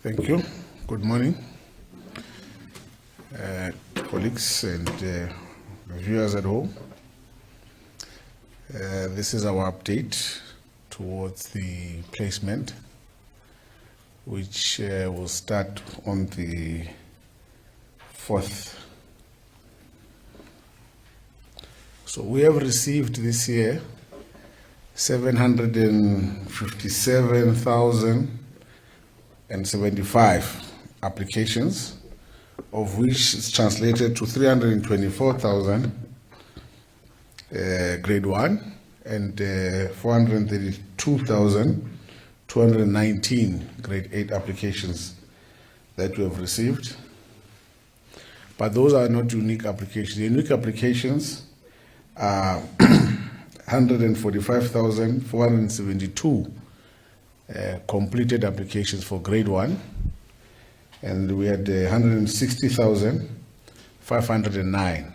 Thank you. Good morning, colleagues and viewers at home. This is our update towards the placement, which will start on the 4th. So we have received this year 757,075 applications, of which is translated to 324,000 grade 1 and 432,219 grade 8 applications that we have received. But those are not unique applications. The unique applications are 145,472 completed applications for grade 1, and we had 160,509.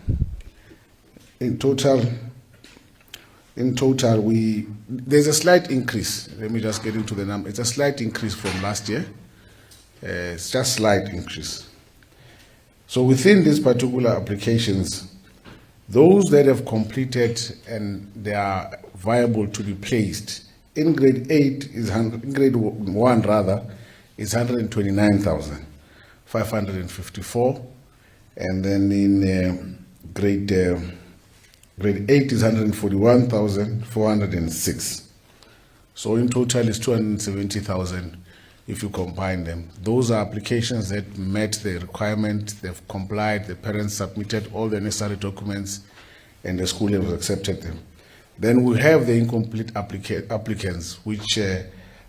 In total, there's a slight increase. Let me just get into the number. It's a slight increase from last year. It's just slight increase. So within these particular applications, those that have completed and they are viable to be placed in grade 8 is grade 1 rather is 129,554, and then in grade 8 is 141,406. So in total is 270,000 if you combine them. Those are applications that met the requirement, they've complied, the parents submitted all the necessary documents, and the school has accepted them. Then we have the incomplete applicants, which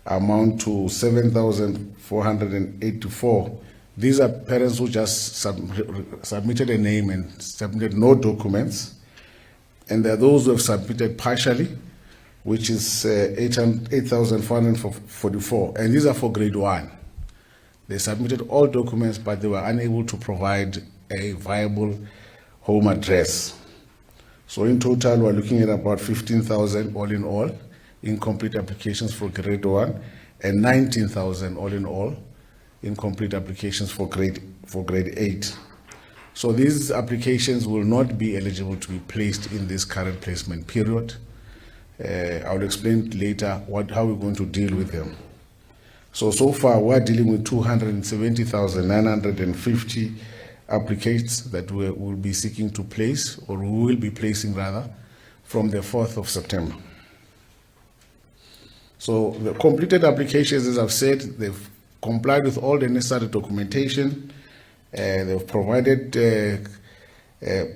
amount to 7,484. These are parents who just submitted a name and submitted no documents. And there are those who have submitted partially, which is 8,444. And these are for grade 1. They submitted all documents, but they were unable to provide a viable home address. So in total, we're looking at about 15,000 all in all, incomplete applications for grade 1, and 19,000 all in all, incomplete applications for grade 8. So these applications will not be eligible to be placed in this current placement period. I'll explain later how we're going to deal with them. So far, we're dealing with 270,950 applicants that we will be seeking to place, or we will be placing rather, from the 4th of September. So the completed applications, as I've said, they've complied with all the necessary documentation. They've provided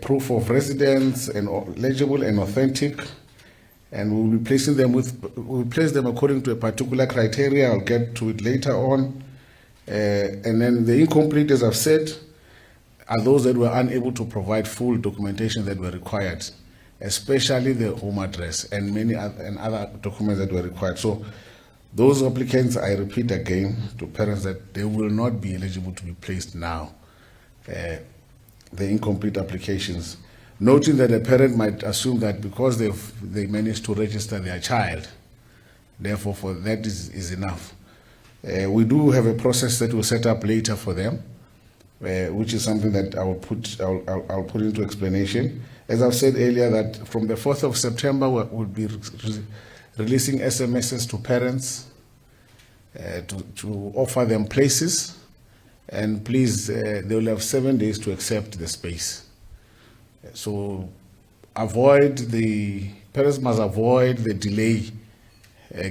proof of residence and legible and authentic. And we'll be placing them we'll place them according to a particular criteria. I'll get to it later on. And then the incomplete, as I've said, are those that were unable to provide full documentation that were required, especially the home address and many other documents that were required. So those applicants, I repeat again to parents, that they will not be eligible to be placed now, the incomplete applications. Noting that a parent might assume that because they managed to register their child, therefore for that is enough. We do have a process that we'll set up later for them, which is something that I'll put into explanation. As I've said earlier, that from the 4th of September, we'll be releasing SMSs to parents to offer them places, and please, they will have 7 days to accept the space. So parents must avoid the delay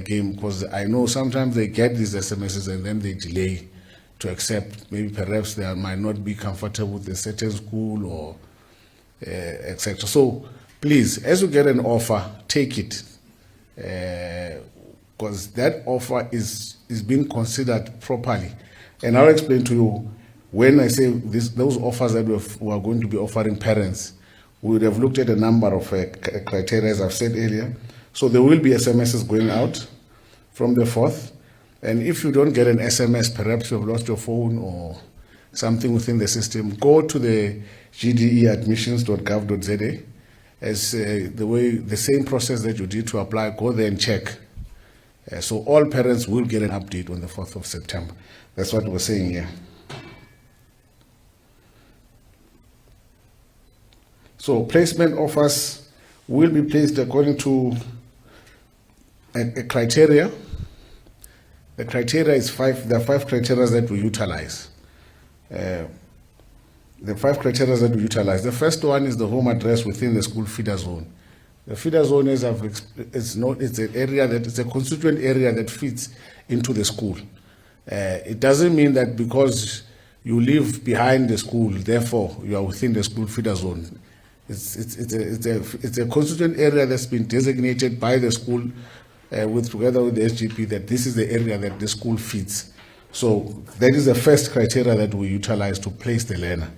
game, because I know sometimes they get these SMSs and then they delay to accept. Maybe perhaps they might not be comfortable with a certain school or etc. So please, as you get an offer, take it, because that offer is being considered properly. And I'll explain to you, when I say those offers that we are going to be offering parents, we would have looked at a number of criteria, as I've said earlier. So there will be SMSs going out from the 4th. And if you don't get an SMS, perhaps you've lost your phone or something within the system, go to the gdeadmissions.gov.za. As the same process that you did to apply, go there and check So all parents will get an update on the 4th of September. That's what we're saying here. So placement offers will be placed according to a criteria. The criteria is five. There are 5 criteria that we utilize. The 5 criteria that we utilize. The first one is the home address within the school feeder zone. The feeder zone is an area that is a constituent area that fits into the school. It doesn't mean that because you live behind the school, therefore you are within the school feeder zone. It's a constituent area that's been designated by the school together with the SGP that this is the area that the school fits. So that is the first criteria that we utilize to place the learner.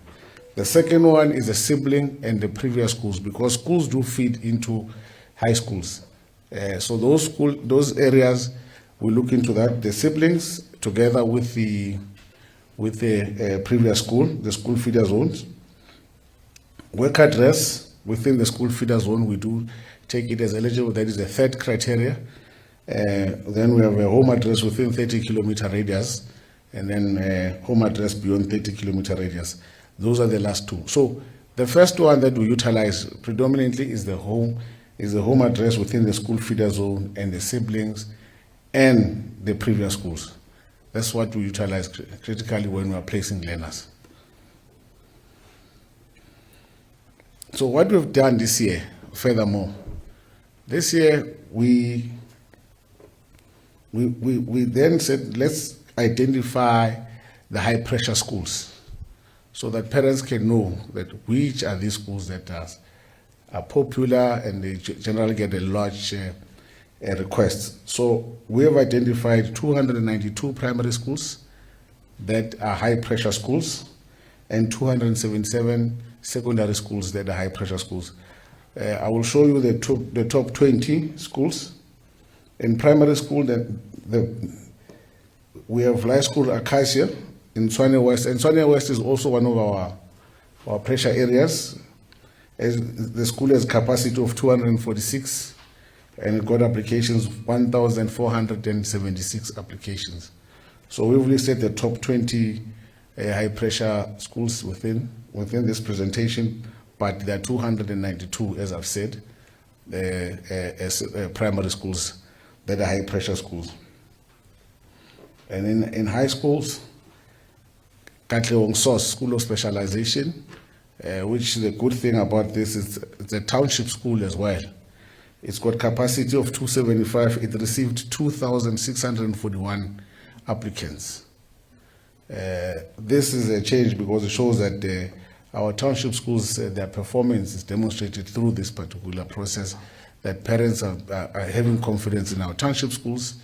The second one is the sibling and the previous schools, because schools do feed into high schools. So those areas, we look into that. The siblings together with the previous school, the school feeder zones. Work address within the school feeder zone, we do take it as eligible. That is the third criteria. Then we have a home address within 30-kilometer radius, and then home address beyond 30-kilometer radius. Those are the last 2. So the first one that we utilize predominantly is the home address within the school feeder zone and the siblings and the previous schools. That's what we utilize critically when we are placing learners. So what we've done this year, furthermore, this year we then said let's identify the high pressure schools so that parents can know that which are these schools that are popular and they generally get a large requests. So we have identified 292 primary schools that are high pressure schools and 277 secondary schools that are high pressure schools. I will show you the top 20 schools. In primary school, we have High School Acacia in Tshwane West, and Tshwane West is also one of our pressure areas. As the school has capacity of 246, and it got applications 1,476 applications. So we've listed the top 20 high pressure schools within this presentation, but there are 292, as I've said, as primary schools that are high pressure schools. And in high schools, Gauteng School of Specialization, which the good thing about this is it's a township school as well. It's got capacity of 275. It received 2,641 applicants. This is a change because it shows that our township schools, their performance is demonstrated through this particular process, that parents are having confidence in our township schools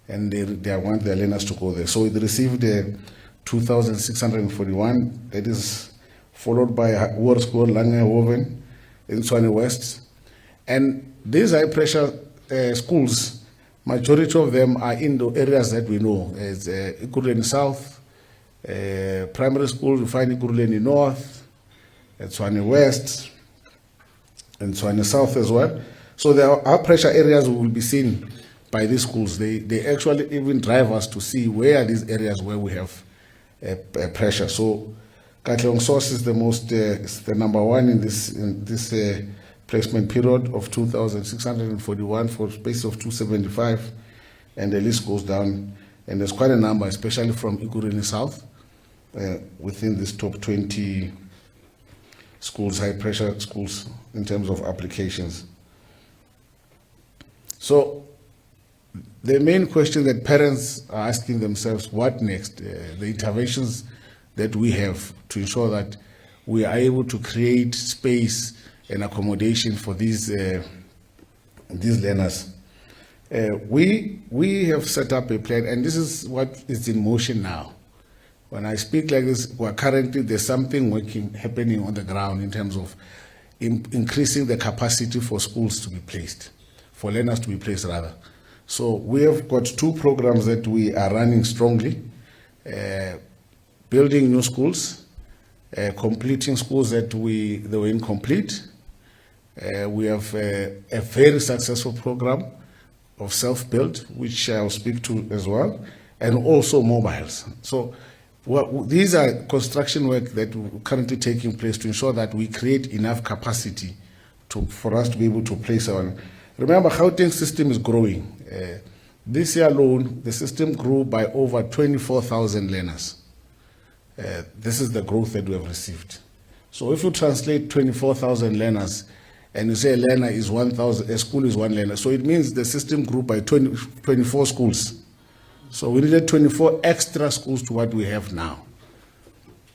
and they want their learners to go there. So it received 2,641. That is followed by Hoër School Langehoven in Tshwane West. And these high pressure schools, majority of them are in the areas that we know. It's Ekurhuleni South, primary school, we find Ekurhuleni North, Tshwane West, and Tshwane South as well. So there are pressure areas will be seen by these schools. They actually even drive us to see where are these areas where we have pressure. So Gauteng Source is the number one in this placement period of 2,641 for a space of 275, and the list goes down. And there's quite a number, especially from Ekurhuleni South, within this top 20 schools, high pressure schools, in terms of applications. So the main question that parents are asking themselves, what next? The interventions that we have to ensure that we are able to create space and accommodation for these learners. We have set up a plan, and this is what is in motion now. When I speak like this, there's something happening on the ground in terms of increasing the capacity for schools to be placed, for learners to be placed rather. So we have got 2 programs that we are running strongly, building new schools, completing schools that were incomplete. We have a very successful program of self-built, which I'll speak to as well, and also mobiles. So these are construction work that currently taking place to ensure that we create enough capacity for us to be able to place our. Remember, Gauteng system is growing. This year alone, the system grew by over 24,000 learners. This is the growth that we have received. So if you translate 24,000 learners and you say a learner is 1,000, a school is one learner, so it means the system grew by 24 schools. So we needed 24 extra schools to what we have now.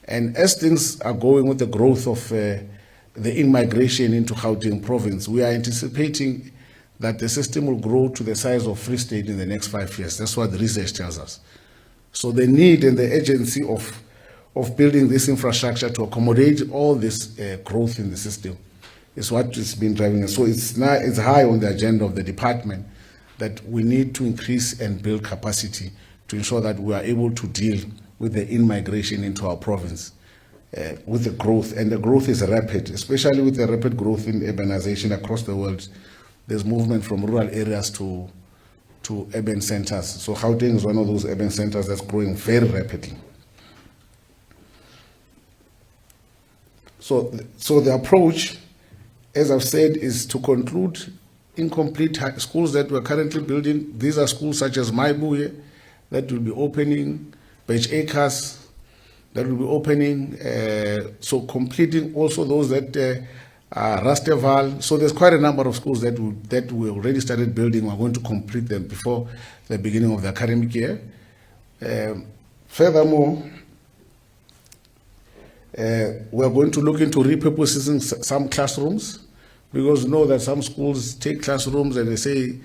And as things are going with the growth of the in-migration into Gauteng province, we are anticipating that the system will grow to the size of Free State in the next 5 years. That's what the research tells us. So the need and the urgency of building this infrastructure to accommodate all this growth in the system is what has been driving us. So it's high on the agenda of the department that we need to increase and build capacity to ensure that we are able to deal with the in-migration into our province with the growth. And the growth is rapid, especially with the rapid growth in urbanization across the world. There's movement from rural areas to urban centers. So Gauteng is one of those urban centers that's growing very rapidly. So the approach, as I've said, is to conclude incomplete schools that we're currently building. These are schools such as Maibuye that will be opening, Beach Acres that will be opening, so completing also those that Rasteval. So there's quite a number of schools that we already started building. We're going to complete them before the beginning of the academic year. Furthermore, we're going to look into repurposing some classrooms, because we know that some schools take classrooms and they say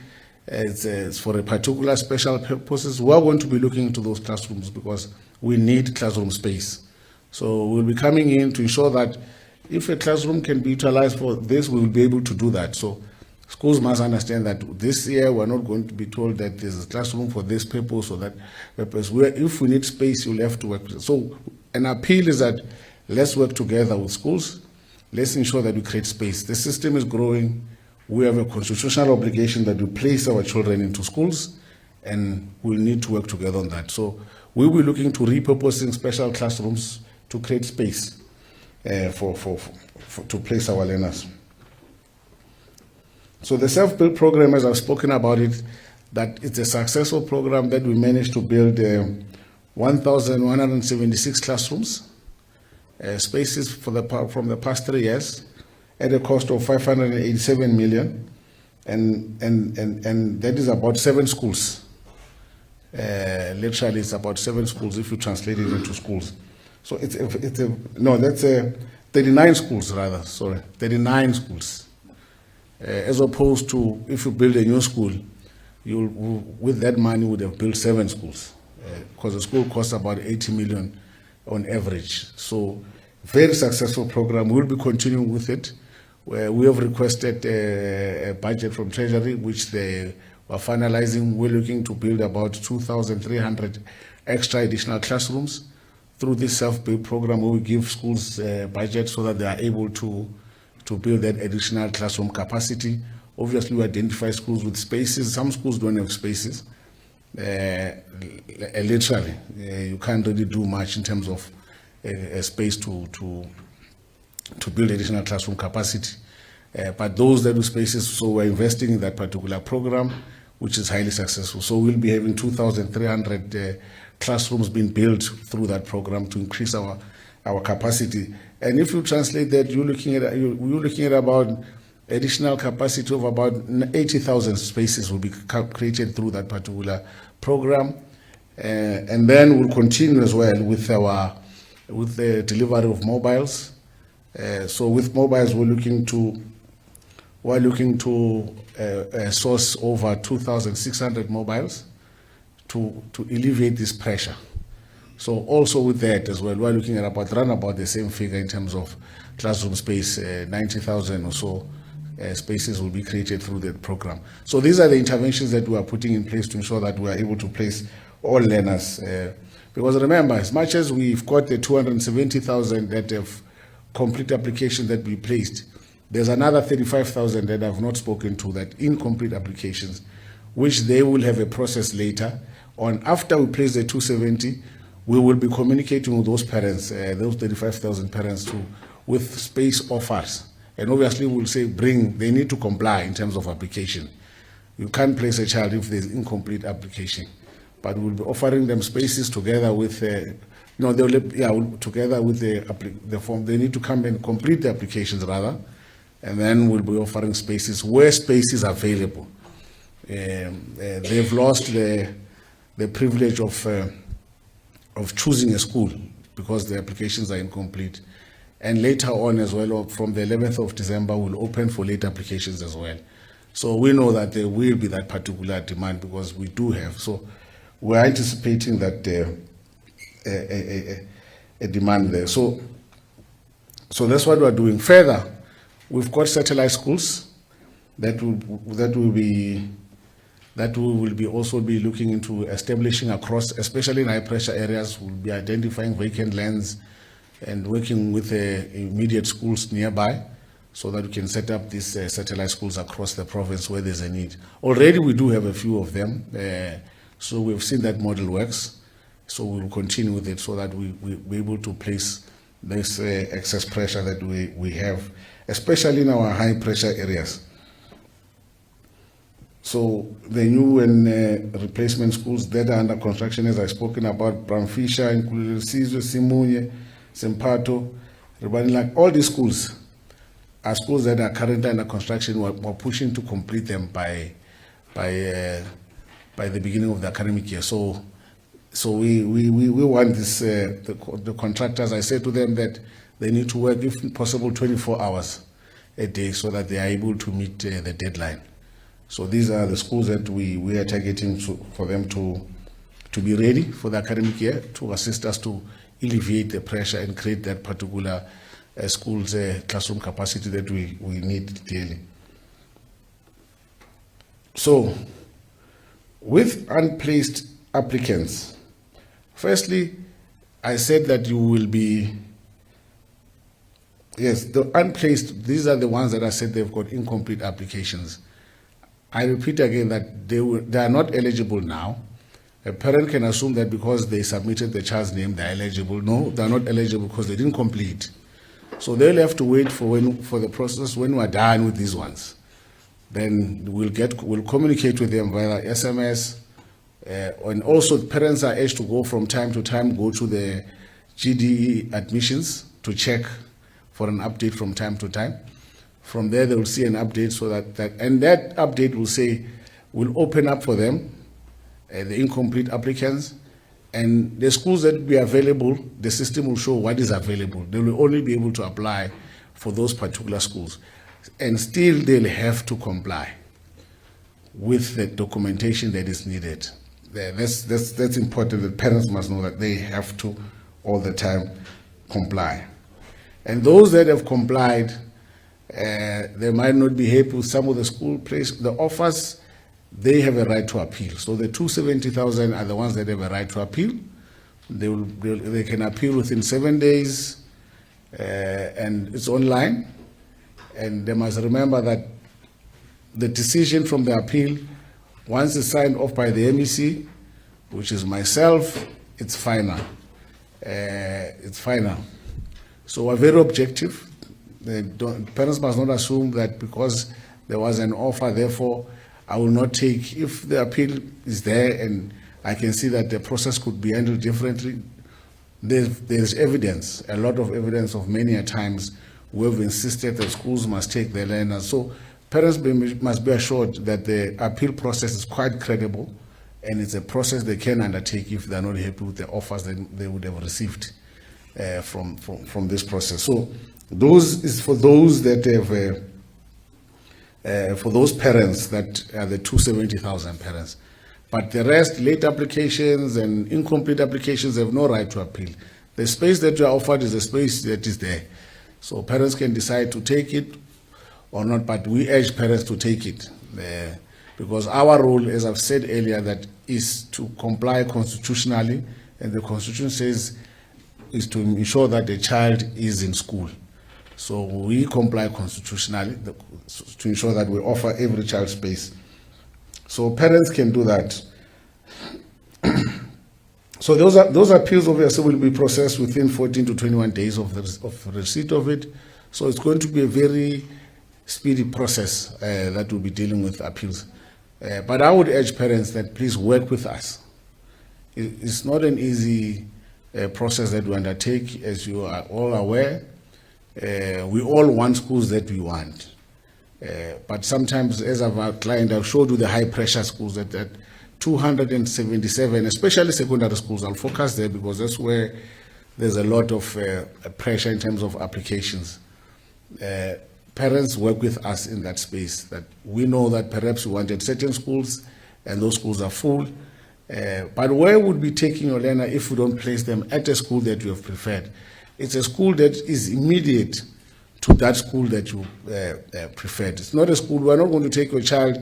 it's for a particular special purposes. We're going to be looking into those classrooms because we need classroom space. So we'll be coming in to ensure that if a classroom can be utilized for this, we will be able to do that. So schools must understand that this year we're not going to be told that there's a classroom for this purpose or that purpose. If we need space, you'll have to work with it. So an appeal is that let's work together with schools. Let's ensure that we create space. The system is growing. We have a constitutional obligation that we place our children into schools, and we'll need to work together on that. So we'll be looking to repurposing special classrooms to create space to place our learners. So the self-build program, as I've spoken about it, that it's a successful program that we managed to build 1,176 classrooms. Spaces from the past 3 years at a cost of 587 million, and that is about 7 schools. Literally, it's about 7 schools if you translate it into schools. So that's 39 schools rather. Sorry, 39 schools. As opposed to if you build a new school, with that money would have built 7 schools, because the school costs about 80 million. On average. So very successful program. We'll be continuing with it. We have requested a budget from Treasury, which they were finalizing. We're looking to build about 2,300 extra additional classrooms through this self-build program. We will give schools a budget so that they are able to build that additional classroom capacity. Obviously, we identify schools with spaces. Some schools don't have spaces. Literally, you can't really do much in terms of a space to build additional classroom capacity. But those that do spaces, so we're investing in that particular program, which is highly successful. So we'll be having 2,300 classrooms being built through that program to increase our capacity. And if you translate that, you're looking at about additional capacity of about 80,000 spaces will be created through that particular program. And then we'll continue as well with the delivery of mobiles. So with mobiles, we're looking to source over 2,600 mobiles to alleviate this pressure. So also with that as well, we're looking at around about the same figure in terms of classroom space, 90,000 or so. Spaces will be created through the program. So these are the interventions that we are putting in place to ensure that we are able to place all learners. Because remember, as much as we've got the 270,000 that have complete application that we placed, there's another 35,000 that I've not spoken to, that incomplete applications, which they will have a process later on. After we place the 270, we will be communicating with those parents, those 35,000 parents, with space offers. And obviously we'll say they need to comply in terms of application. You can't place a child if there's incomplete application. But we'll be offering them spaces together with, together with the form. They need to come and complete the applications rather, and then we'll be offering spaces where space is available. They've lost the privilege of choosing a school because the applications are incomplete. And later on as well, from the 11th of December, we'll open for late applications as well. So we know that there will be that particular demand because we do have. So we're anticipating that a demand there. So that's what we're doing. Further, we've got satellite schools that we will be also be looking into establishing across, especially in high pressure areas. We'll be identifying vacant lands and working with immediate schools nearby so that we can set up these satellite schools across the province where there's a need. Already we do have a few of them, so we've seen that model works. So we'll continue with it so that we'll be able to place this excess pressure that we have, especially in our high pressure areas. So the new and replacement schools that are under construction, as I've spoken about, Bramfisher, including Sizwe, Simunye, Sempato, Ribanilak, all these schools are schools that are currently under construction. We're pushing to complete them by the beginning of the academic year. So we want this, the contractors, I said to them that they need to work, if possible, 24 hours a day so that they are able to meet the deadline. So these are the schools that we are targeting for them to be ready for the academic year, to assist us to alleviate the pressure and create that particular school's classroom capacity that we need daily. So with unplaced applicants, firstly, I said that you will be, yes, the unplaced, these are the ones that I said they've got incomplete applications. I repeat again that they are not eligible now. A parent can assume that because they submitted the child's name, they're eligible. No, they're not eligible because they didn't complete. So they'll have to wait for the process when we're done with these ones. Then we'll communicate with them via SMS. And also parents are urged to go from time to time, go to the GDE admissions to check for an update from time to time. From there, they will see an update so that update will say, we'll open up for them the incomplete applicants, and the schools that will be available, the system will show what is available. They will only be able to apply for those particular schools. And still, they'll have to comply with the documentation that is needed. That's important. The parents must know that they have to all the time comply. And those that have complied, they might not be happy with some of the school place, the offers, they have a right to appeal. So the 270,000 are the ones that have a right to appeal. They can appeal within 7 days, and it's online. And they must remember that the decision from the appeal, once it's signed off by the MEC, which is myself, it's final. It's final. So we're very objective. Parents must not assume that because there was an offer, therefore I will not take. If the appeal is there and I can see that the process could be handled differently, there's evidence, a lot of evidence of many a times we have insisted that schools must take their learners. So parents must be assured that the appeal process is quite credible and it's a process they can undertake if they're not happy with the offers that they would have received from this process. So those is for those that have for those parents that are the 270,000 parents. But the rest, late applications and incomplete applications, have no right to appeal. The space that you are offered is the space that is there. So parents can decide to take it or not, but we urge parents to take it. Because our role, as I've said earlier, that is to comply constitutionally, and the Constitution says is to ensure that the child is in school. So we comply constitutionally to ensure that we offer every child space. So parents can do that. So those appeals obviously will be processed within 14 to 21 days of the receipt of it. So it's going to be a very speedy process that will be dealing with appeals. But I would urge parents that please work with us. It's not an easy process that we undertake, as you are all aware. We all want schools that we want. But sometimes, as I've outlined, I've showed you the high pressure schools that 277, especially secondary schools. I'll focus there because that's where there's a lot of pressure in terms of applications. Parents work with us in that space, that we know that perhaps we wanted certain schools and those schools are full. But where would be taking your learner if we don't place them at a school that you have preferred? It's a school that is immediate to that school that you preferred. It's not a school, we're not going to take your child,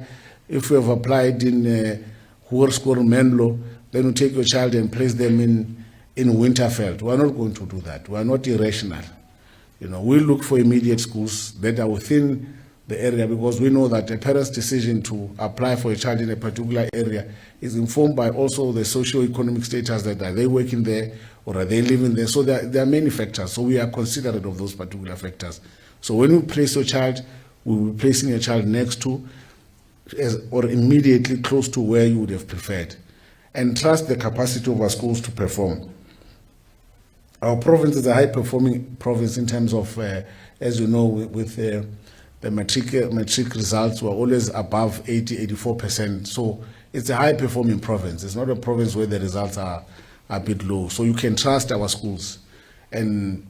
if you have applied in Hoërskool Menlo, then we take your child and place them in Winterveld. We're not going to do that. We're not irrational. We look for immediate schools that are within the area, because we know that a parent's decision to apply for a child in a particular area is informed by also the socio-economic status, that are they working there or are they living there. So there are many factors. So we are considerate of those particular factors. So when we place your child, we will be placing your child next to or immediately close to where you would have preferred, and trust the capacity of our schools to perform. Our province is a high-performing province in terms of, as you know, with the matric results were always above 80-84%. So it's a high-performing province. It's not a province where the results are a bit low. So you can trust our schools, and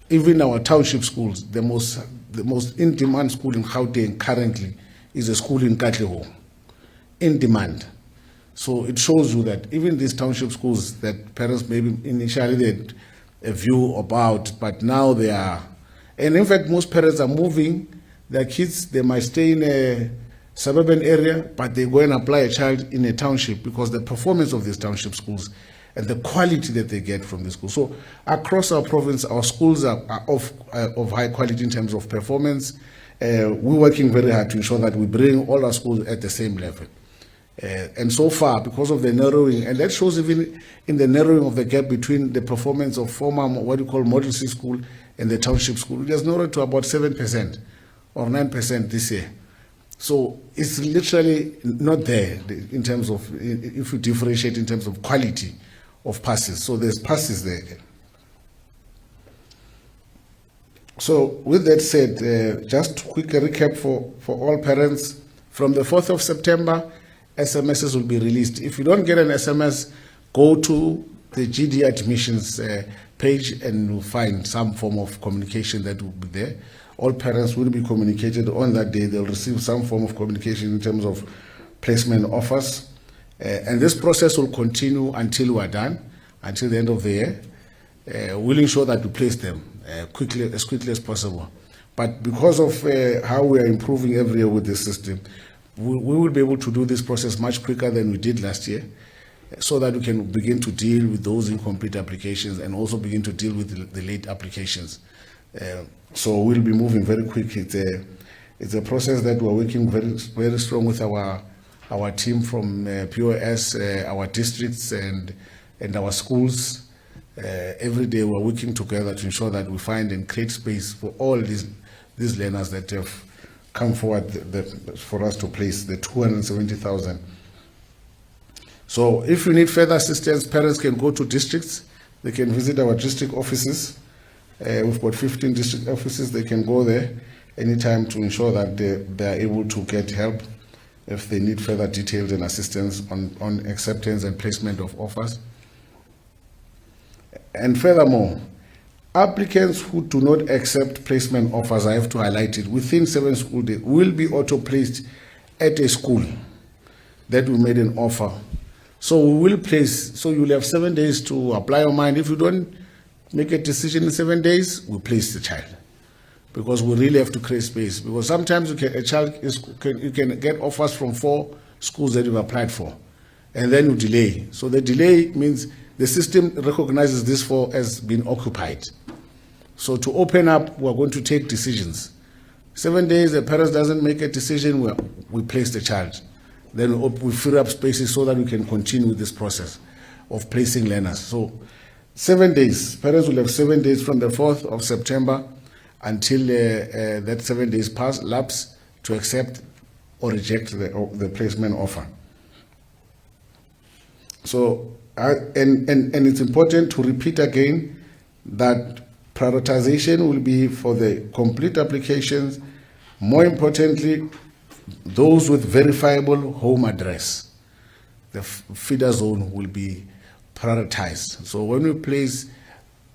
even our township schools. The most in-demand school in Gauteng currently is a school in Katlehong, in demand. So it shows you that even these township schools that parents maybe initially had a view about, but now they are. And in fact, most parents are moving their kids. They might stay in a suburban area, but they go and apply a child in a township, because the performance of these township schools and the quality that they get from the school. So across our province, our schools are of high quality in terms of performance. We're working very hard to ensure that we bring all our schools at the same level. And so far, because of the narrowing, and that shows even in the narrowing of the gap between the performance of former, what you call Model C school and the township school, it has narrowed to about 7% or 9% this year. So it's literally not there in terms of, if you differentiate in terms of quality of passes. So there's passes there. So with that said, just quick recap for all parents. From the 4th of September, SMSs will be released. If you don't get an SMS, go to the GD admissions page and you'll find some form of communication that will be there. All parents will be communicated on that day. They'll receive some form of communication in terms of placement offers. And this process will continue until we are done, until the end of the year. We'll ensure that we place them as quickly as possible. But because of how we are improving every year with this system, we will be able to do this process much quicker than we did last year, so that we can begin to deal with those incomplete applications and also begin to deal with the late applications. So we'll be moving very quick. It's a process that we're working very, very strong with our team from POS, our districts and our schools. Every day we're working together to ensure that we find and create space for all these learners that have come forward for us to place the 270,000. So if you need further assistance, parents can go to districts. They can visit our district offices. We've got 15 district offices. They can go there anytime to ensure that they are able to get help if they need further details and assistance on acceptance and placement of offers. And furthermore, applicants who do not accept placement offers, I have to highlight it, within 7 school days will be auto-placed at a school that we made an offer. So we will place, so you will have 7 days to apply your mind. If you don't make a decision in 7 days, we place the child. Because we really have to create space. Because sometimes you can get offers from 4 schools that you've applied for, and then you delay. So the delay means the system recognizes this 4 as being occupied. So to open up, we're going to take decisions. 7 days, the parent doesn't make a decision, we place the child. then we free up spaces so that we can continue with this process of placing learners. So 7 days, parents will have 7 days from the 4th of September until that 7 days lapse to accept or reject the placement offer. So, and it's important to repeat again that prioritization will be for the complete applications. More importantly, those with verifiable home address. The feeder zone will be prioritized. So when we place,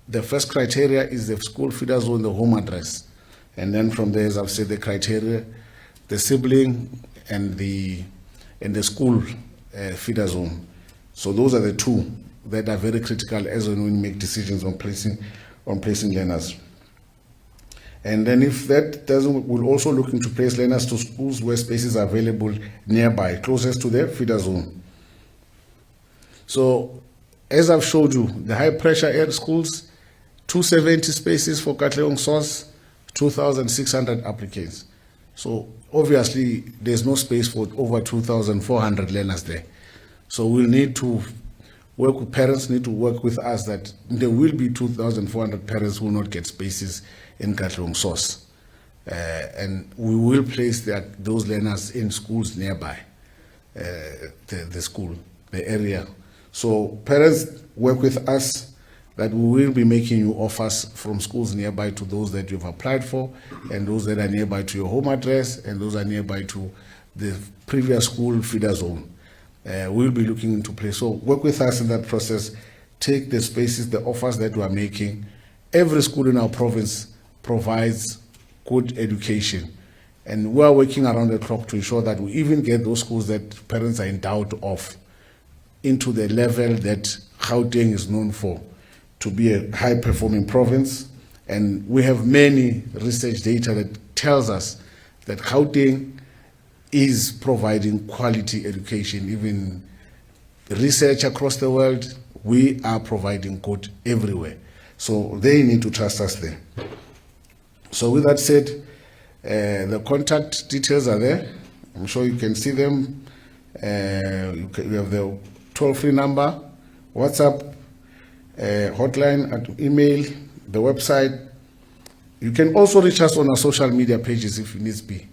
the first criteria is the school feeder zone, the home address. And then from there, as I've said, the criteria, the sibling and the school feeder zone. So those are the two that are very critical as when we make decisions on placing learners. And then if that doesn't, we'll also looking to place learners to schools where spaces are available nearby, closest to the feeder zone. So as I've showed you, the high pressure air schools, 270 spaces for Gauteng source, 2,600 applicants. So obviously there's no space for over 2,400 learners there. So we'll need to work with parents, need to work with us that there will be 2,400 parents who will not get spaces in Gauteng source. And we will place those learners in schools nearby the school, the area. So parents work with us that we will be making you offers from schools nearby to those that you've applied for, and those that are nearby to your home address, and those are nearby to the previous school feeder zone. We'll be looking into place. So work with us in that process. Take the spaces, the offers that we are making. Every school in our province provides good education. And we are working around the clock to ensure that we even get those schools that parents are in doubt of into the level that Gauteng is known for, to be a high-performing province. And we have many research data that tells us that Gauteng is providing quality education. Even research across the world, we are providing good everywhere. So they need to trust us there. So with that said, the contact details are there. I'm sure you can see them. We have the toll-free number, WhatsApp, hotline, email, the website. You can also reach us on our social media pages if needs be.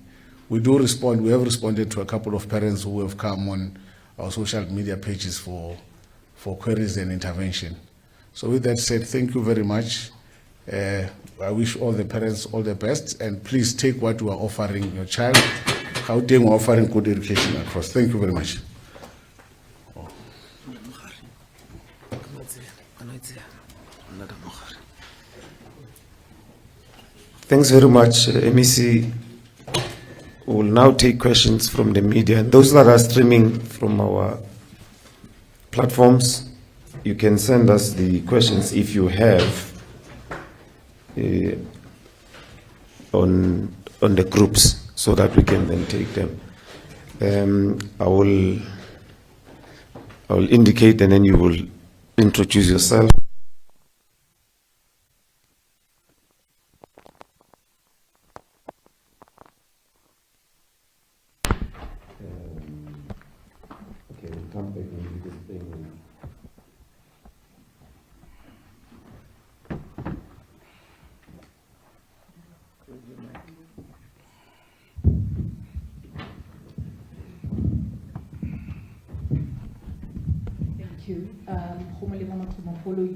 We do respond. We have responded to a couple of parents who have come on our social media pages for queries and intervention. So with that said, thank you very much. I wish all the parents all the best, and please take what you are offering your child. Gauteng are offering good education across. Thank you very much. Thanks very much, MEC. We will now take questions from the media. And those that are streaming from our platforms, you can send us the questions if you have on the groups, so that we can then take them. I will indicate, and then you will introduce yourself.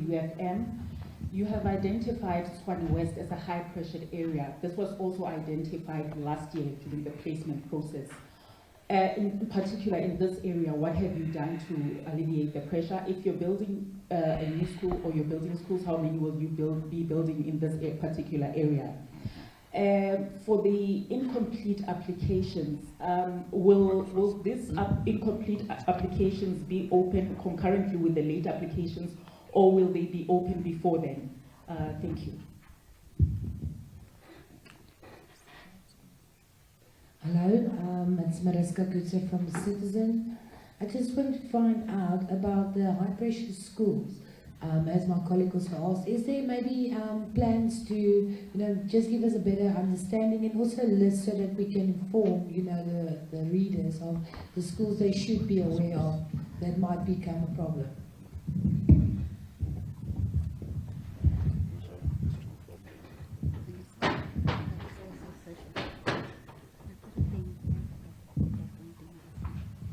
UFM. You have identified Tshwane West as a high-pressured area. This was also identified last year during the placement process. In particular, in this area, what have you done to alleviate the pressure? If you're building a new school or you're building schools, how many will you be building in this particular area? For the incomplete applications, will these incomplete applications be open concurrently with the late applications, or will they be open before then? Thank you. Hello, it's Mariska Gutse from Citizen. I just want to find out about the high-pressure schools. as my colleague also asked, is there maybe plans to, just give us a better understanding and also a list so that we can inform, the readers of the schools they should be aware of that might become a problem?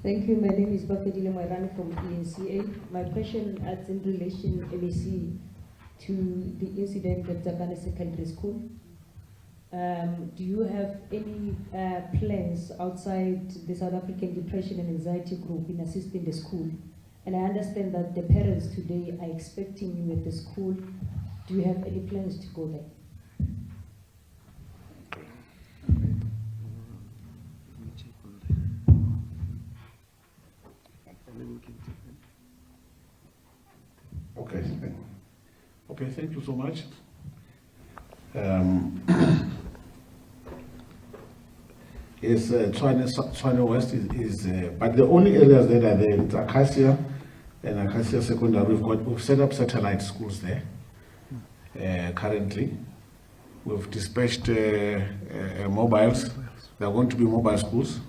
Thank you. My name is Bafedile Moirane from eNCA. My question is in relation, MEC, to the incident at Zakane Secondary School. Do you have any plans outside the South African Depression and Anxiety Group in assisting the school? And I understand that the parents today are expecting you at the school. Do you have any plans to go there? Okay, thank you so much. Yes, Tshwane West is but the only areas that are there, it's Acacia and Acacia Secondary. We've set up satellite schools there currently. We've dispatched mobiles. There are going to be mobile schools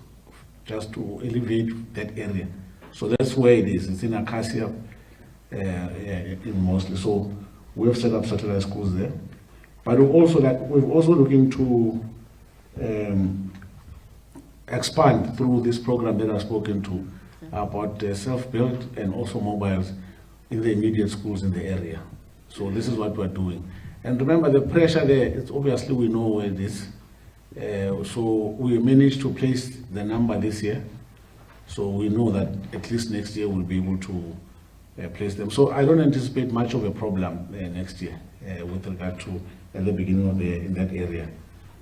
just to alleviate that area. So that's where it is. It's in Acacia in mostly. So we've set up satellite schools there. But we're also looking to expand through this program that I've spoken to about self-built and also mobiles in the immediate schools in the area. So this is what we're doing. And remember the pressure there, it's obviously we know where it is. So we managed to place the number this year. So we know that at least next year we'll be able to place them. So I don't anticipate much of a problem next year with regard to at the beginning of the year in that area.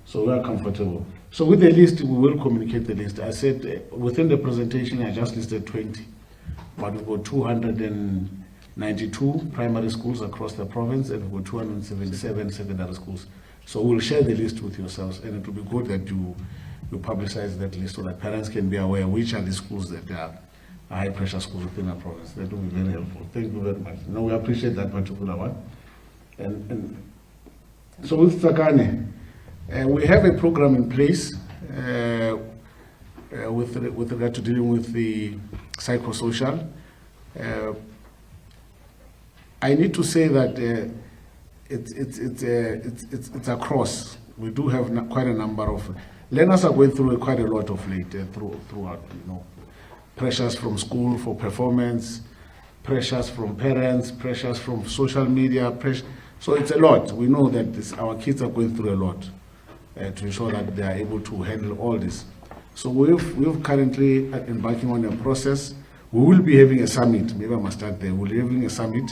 So we are comfortable. So with the list, we will communicate the list. I said within the presentation, I just listed 20, but we've got 292 primary schools across the province, and we've got 277 secondary schools. So we'll share the list with yourselves, and it will be good that you publicize that list so that parents can be aware which are the schools that are high pressure schools within our province. That will be very helpful. Thank you very much. No, we appreciate that particular one. And so with Zakane, we have a program in place with regard to dealing with the psychosocial. I need to say that it's across. We do have quite a number of learners are going through quite a lot of late throughout. Pressures from school for performance, pressures from parents, pressures from social media, pressure. So it's a lot. We know that our kids are going through a lot to ensure that they are able to handle all this. So we've currently embarking on a process. We will be having a summit. Maybe I must start there. We'll be having a summit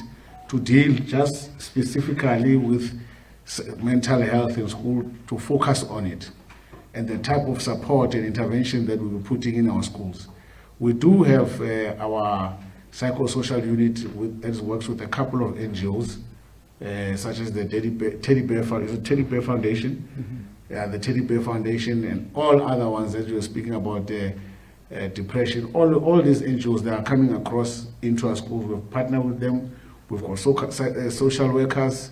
to deal just specifically with mental health in school, to focus on it and the type of support and intervention that we'll be putting in our schools. We do have our psychosocial unit that works with a couple of NGOs, such as the Teddy Bear Foundation, the Teddy Bear Foundation, and all other ones that you were speaking about, depression. All these NGOs that are coming across into our schools, we've partnered with them. We've got social workers.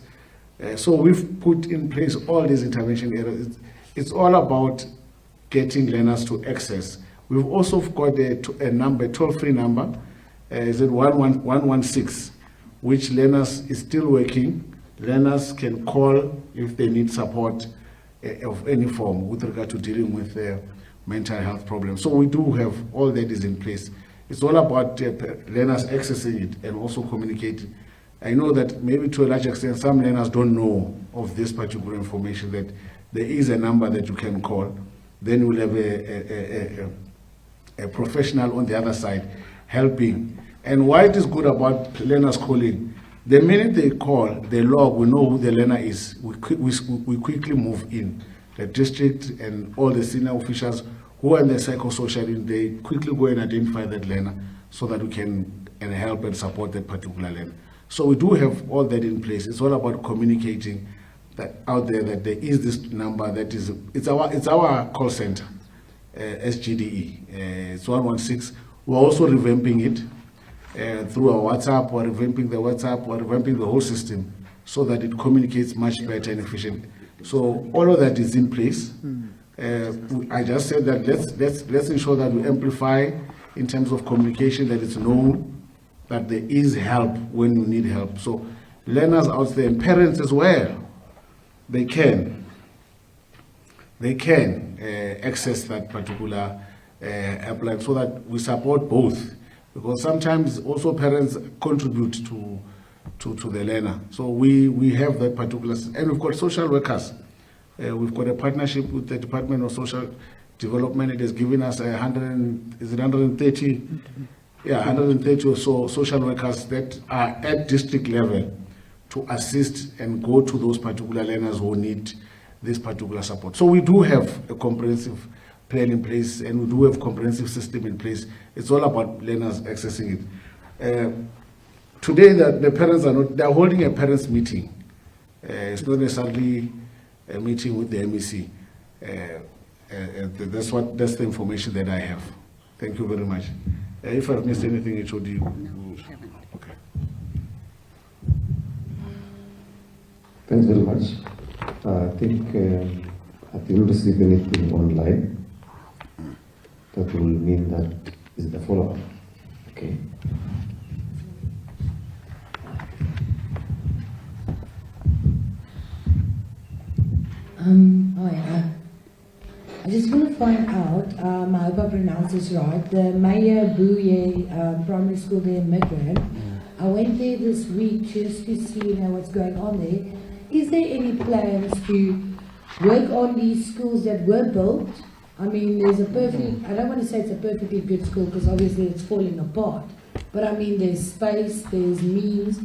So we've put in place all these intervention areas. It's all about getting learners to access. We've also got a toll-free number, is it 116, which learners is still working. Learners can call if they need support of any form with regard to dealing with mental health problems. So we do have all that is in place. It's all about learners accessing it and also communicating. I know that maybe to a large extent some learners don't know of this particular information, that there is a number that you can call. Then we'll have a professional on the other side helping. And why it is good about learners calling, the minute they call, they log, we know who the learner is. We quickly move in. The district and all the senior officials who are in the psychosocial unit, they quickly go and identify that learner so that we can help and support that particular learner. So we do have all that in place. It's all about communicating that out there that there is this number that is, it's our call center, SGDE. It's 116. We're also revamping it. through our WhatsApp, or revamping the WhatsApp, or revamping the whole system so that it communicates much better and efficient. So all of that is in place. I just said that let's ensure that we amplify in terms of communication, that it's known that there is help when you need help. So learners out there and parents as well, they can access that particular helpline so that we support both, because sometimes also parents contribute to the learner. So we have that particular, and we've got social workers. We've got a partnership with the Department of Social Development. It has given us 130? Yeah, 130 or so social workers that are at district level to assist and go to those particular learners who need this particular support. So we do have a comprehensive plan in place, and we do have a comprehensive system in place. It's all about learners accessing it. Today, the parents are not, they're holding a parents' meeting. It's not necessarily a meeting with the MEC. That's the information that I have. Thank you very much. If I've missed anything, it should you. No, we haven't. Okay. Thanks very much. I didn't receive anything online. That will mean that is the follow-up. Okay. I just want to find out, I hope I pronounce this right, the Maya Bouye primary school there in Midrand. I went there this week just to see what's going on there. Is there any plans to work on these schools that were built? I mean, there's a perfect, I don't want to say it's a perfectly good school because obviously it's falling apart. But I mean, there's space, there's means,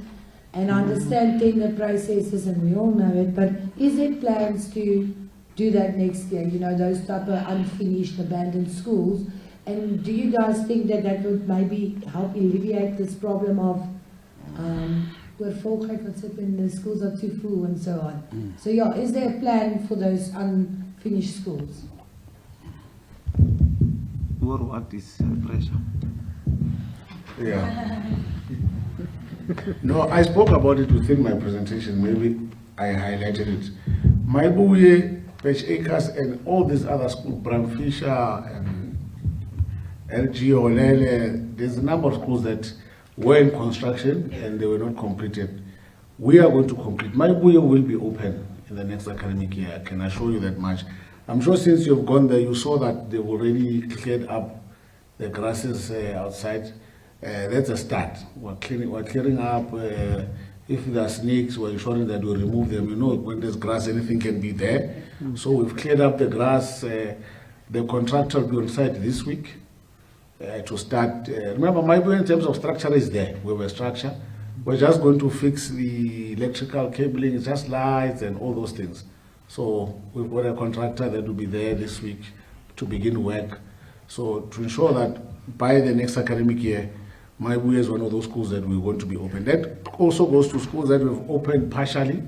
and I understand tender processes and we all know it, but is there plans to do that next year, those type of unfinished, abandoned schools? And do you guys think that that would maybe help alleviate this problem of the schools are too full and so on? So yeah, is there a plan for those unfinished schools? Or what is pressure? Yeah. No, I spoke about it within my presentation. Maybe I highlighted it. Maibuye, Pech Acres, and all these other schools, Bramfisher and LG Olele, there's a number of schools that were in construction and they were not completed. We are going to complete. Maibuye will be open in the next academic year. I can assure you that much. I'm sure since you've gone there, you saw that they've already cleared up the grasses outside. That's a start. We're clearing up. If there are snakes, we're ensuring that we remove them. When there's grass, anything can be there. So we've cleared up the grass. The contractor will be on site this week to start. Remember, my point in terms of structure is there. We have a structure. We're just going to fix the electrical cabling, just lights and all those things. So we've got a contractor that will be there this week to begin work. So to ensure that by the next academic year, Maibuye is one of those schools that we want to be open. That also goes to schools that we've opened partially,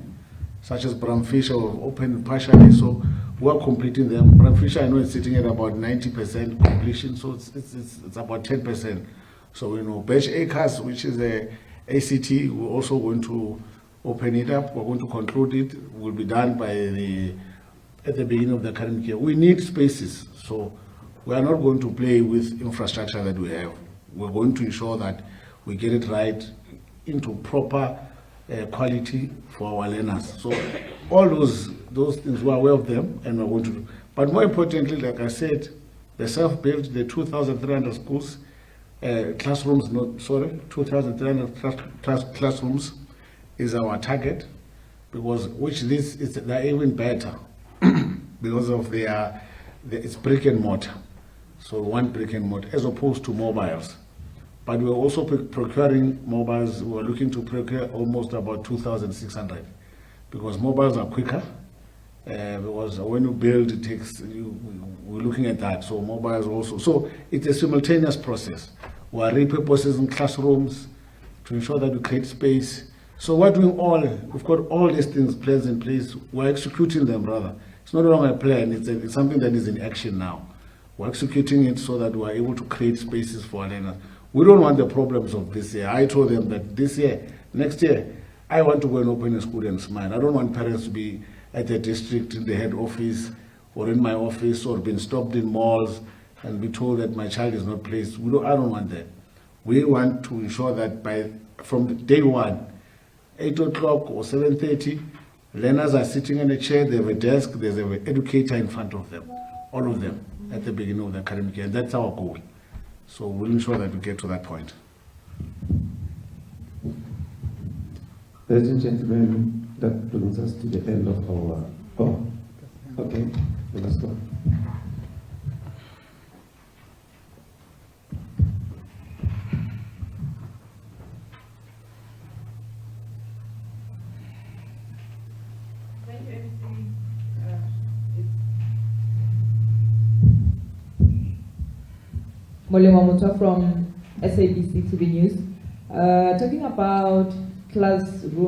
such as Bramfisher, we've opened partially, so we're completing them. Bramfisher, I know it's sitting at about 90% completion, so it's about 10%. So Pech Acres, which is a ACT, we're also going to open it up. We're going to conclude it. It will be done at the beginning of the academic year. We need spaces, so we are not going to play with infrastructure that we have. We're going to ensure that we get it right into proper quality for our learners. So all those things, we're aware of them and we're going to do. But more importantly, like I said, the self-built, the 2,300 schools, 2,300 classrooms is our target, because they're even better because of it's brick and mortar. So one brick and mortar as opposed to mobiles. But we're also procuring mobiles. We're looking to procure almost about 2,600 because mobiles are quicker. Because when you build, we're looking at that. So mobiles also. So it's a simultaneous process. We're repurposing classrooms to ensure that we create space. So we're doing we've got all these plans in place. We're executing them rather. It's no longer a plan, it's something that is in action now. We're executing it so that we're able to create spaces for our learners. We don't want the problems of this year. I told them that this year, next year, I want to go and open a school and smile. I don't want parents to be at the district, in the head office, or in my office, or being stopped in malls and be told that my child is not placed. I don't want that. We want to ensure that from day one, 8 o'clock or 7:30, learners are sitting in a chair, they have a desk, there's an educator in front of them, all of them, at the beginning of the academic year. That's our goal. So we'll ensure that we get to that point. Ladies and gentlemen, that brings us to the end of our. Oh, okay, let's go. Thank you, MC. Molemo Mutwa from SABC TV News. Talking about classroom.